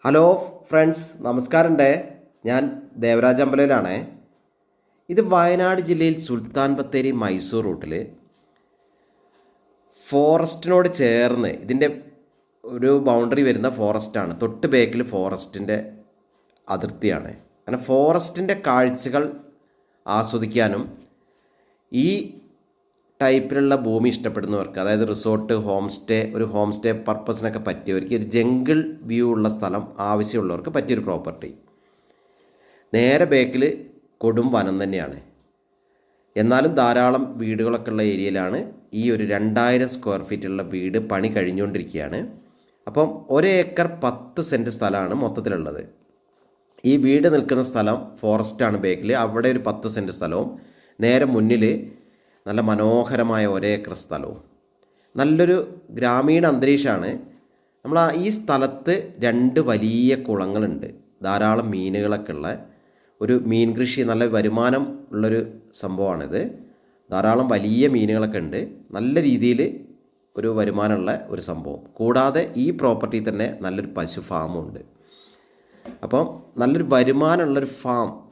Hello friends, നമസ്കാരമുണ്ടേ. ഞാൻ ദേവരാജ് അമ്പലയിലാണേ. ഇത് വയനാട് ജില്ലയിൽ സുൽത്താൻ ബത്തേരി മൈസൂർ റൂട്ടിൽ ഫോറസ്റ്റിനോട് ചേർന്ന് ഇതിൻ്റെ ഒരു ബൗണ്ടറി വരുന്ന ഫോറസ്റ്റാണ്. തൊട്ട് ബേക്കിൽ ഫോറസ്റ്റിൻ്റെ അതിർത്തിയാണ്. അങ്ങനെ ഫോറസ്റ്റിൻ്റെ കാഴ്ചകൾ ആസ്വദിക്കാനും ഈ ടൈപ്പിലുള്ള ഭൂമി ഇഷ്ടപ്പെടുന്നവർക്ക്, അതായത് റിസോർട്ട്, ഒരു ഹോം സ്റ്റേ പർപ്പസിനൊക്കെ പറ്റിയവർക്ക്, ഒരു ജംഗിൾ വ്യൂ ഉള്ള സ്ഥലം ആവശ്യമുള്ളവർക്ക് പറ്റിയൊരു പ്രോപ്പർട്ടി. നേരെ ബേക്കിൽ കൊടും വനം തന്നെയാണ്. എന്നാലും ധാരാളം വീടുകളൊക്കെ ഉള്ള ഏരിയയിലാണ് ഈ ഒരു 2000 സ്ക്വയർ ഫീറ്റുള്ള വീട് പണി കഴിഞ്ഞുകൊണ്ടിരിക്കുകയാണ്. അപ്പം 1 ഏക്കർ 10 സെൻറ്റ് സ്ഥലമാണ് മൊത്തത്തിലുള്ളത്. ഈ വീട് നിൽക്കുന്ന സ്ഥലം ഫോറസ്റ്റാണ് ബേക്കിൽ. അവിടെ ഒരു 10 സെൻറ്റ് സ്ഥലവും നേരെ മുന്നിൽ നല്ല മനോഹരമായ 1 ഏക്കർ സ്ഥലവും, നല്ലൊരു ഗ്രാമീണ അന്തരീക്ഷമാണ്. ഈ സ്ഥലത്ത് 2 വലിയ കുളങ്ങളുണ്ട്. ധാരാളം മീനുകളൊക്കെ ഉള്ള ഒരു മീൻ കൃഷി, നല്ല വരുമാനം ഉള്ളൊരു സംഭവമാണിത്. ധാരാളം വലിയ മീനുകളൊക്കെ ഉണ്ട്. നല്ല രീതിയിൽ ഒരു വരുമാനമുള്ള ഒരു സംഭവം. കൂടാതെ ഈ പ്രോപ്പർട്ടിയിൽ തന്നെ നല്ലൊരു പശു ഫാമുണ്ട്. അപ്പം നല്ലൊരു വരുമാനമുള്ളൊരു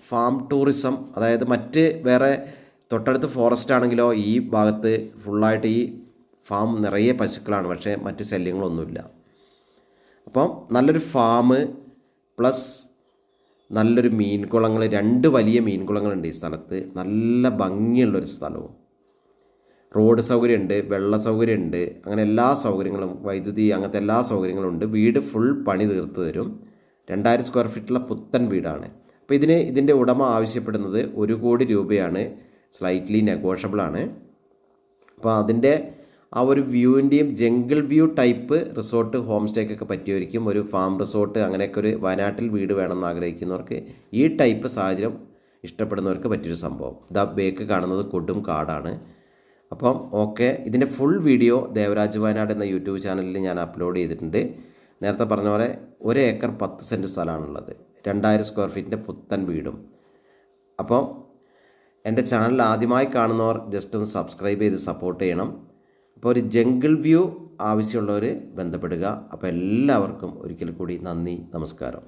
ഫാം ടൂറിസം, അതായത് മറ്റ് വേറെ തൊട്ടടുത്ത് ഫോറസ്റ്റ് ആണെങ്കിലോ ഈ ഭാഗത്ത് ഫുള്ളായിട്ട് ഈ ഫാം നിറയെ പശുക്കളാണ്, പക്ഷേ മറ്റ് ശല്യങ്ങളൊന്നുമില്ല. അപ്പം നല്ലൊരു ഫാം പ്ലസ് നല്ലൊരു മീൻകുളങ്ങൾ, 2 വലിയ മീൻകുളങ്ങളുണ്ട് ഈ സ്ഥലത്ത്. നല്ല ഭംഗിയുള്ളൊരു സ്ഥലവും, റോഡ് സൗകര്യമുണ്ട്, വെള്ള സൗകര്യമുണ്ട്, അങ്ങനെ എല്ലാ സൗകര്യങ്ങളും, വൈദ്യുതി, അങ്ങനത്തെ എല്ലാ സൗകര്യങ്ങളും ഉണ്ട്. വീട് ഫുൾ പണി തീർത്ത് തരും. 2000 സ്ക്വയർ ഫീറ്റുള്ള പുത്തൻ വീടാണ്. അപ്പോൾ ഇതിൻ്റെ ഉടമ ആവശ്യപ്പെടുന്നത് 1 കോടി രൂപയാണ്. സ്ലൈറ്റ്ലി നെഗോഷ്യബിളാണ്. അപ്പോൾ അതിൻ്റെ ആ ഒരു വ്യൂവിൻ്റെയും jungle view type resort, home സ്റ്റേക്കൊക്കെ പറ്റിയവർക്കും, ഒരു ഫാം റിസോർട്ട് അങ്ങനെയൊക്കെ ഒരു വയനാട്ടിൽ വീട് വേണമെന്ന് ആഗ്രഹിക്കുന്നവർക്ക്, ഈ ടൈപ്പ് സാഹചര്യം ഇഷ്ടപ്പെടുന്നവർക്ക് പറ്റിയൊരു സംഭവം. ഇതാ ബേക്ക് കാണുന്നത് കൊടും കാടാണ്. അപ്പം ഓക്കെ, ഇതിൻ്റെ ഫുൾ വീഡിയോ ദേവരാജ് വയനാട് എന്ന യൂട്യൂബ് ചാനലിൽ ഞാൻ അപ്ലോഡ് ചെയ്തിട്ടുണ്ട്. നേരത്തെ പറഞ്ഞ പോലെ 1 ഏക്കർ 10 സെൻറ്റ് സ്ഥലമാണുള്ളത്. 2000 സ്ക്വയർ ഫീറ്റിൻ്റെ പുത്തൻ വീടും. അപ്പം എൻ്റെ ചാനൽ ആദ്യമായി കാണുന്നവർ ജസ്റ്റ് ഒന്ന് സബ്സ്ക്രൈബ് ചെയ്ത് സപ്പോർട്ട് ചെയ്യണം. അപ്പോൾ ഒരു ജംഗിൾ വ്യൂ ആവശ്യമുള്ളവർ ബന്ധപ്പെടുക. അപ്പോൾ എല്ലാവർക്കും ഒരിക്കൽ കൂടി നന്ദി, നമസ്കാരം.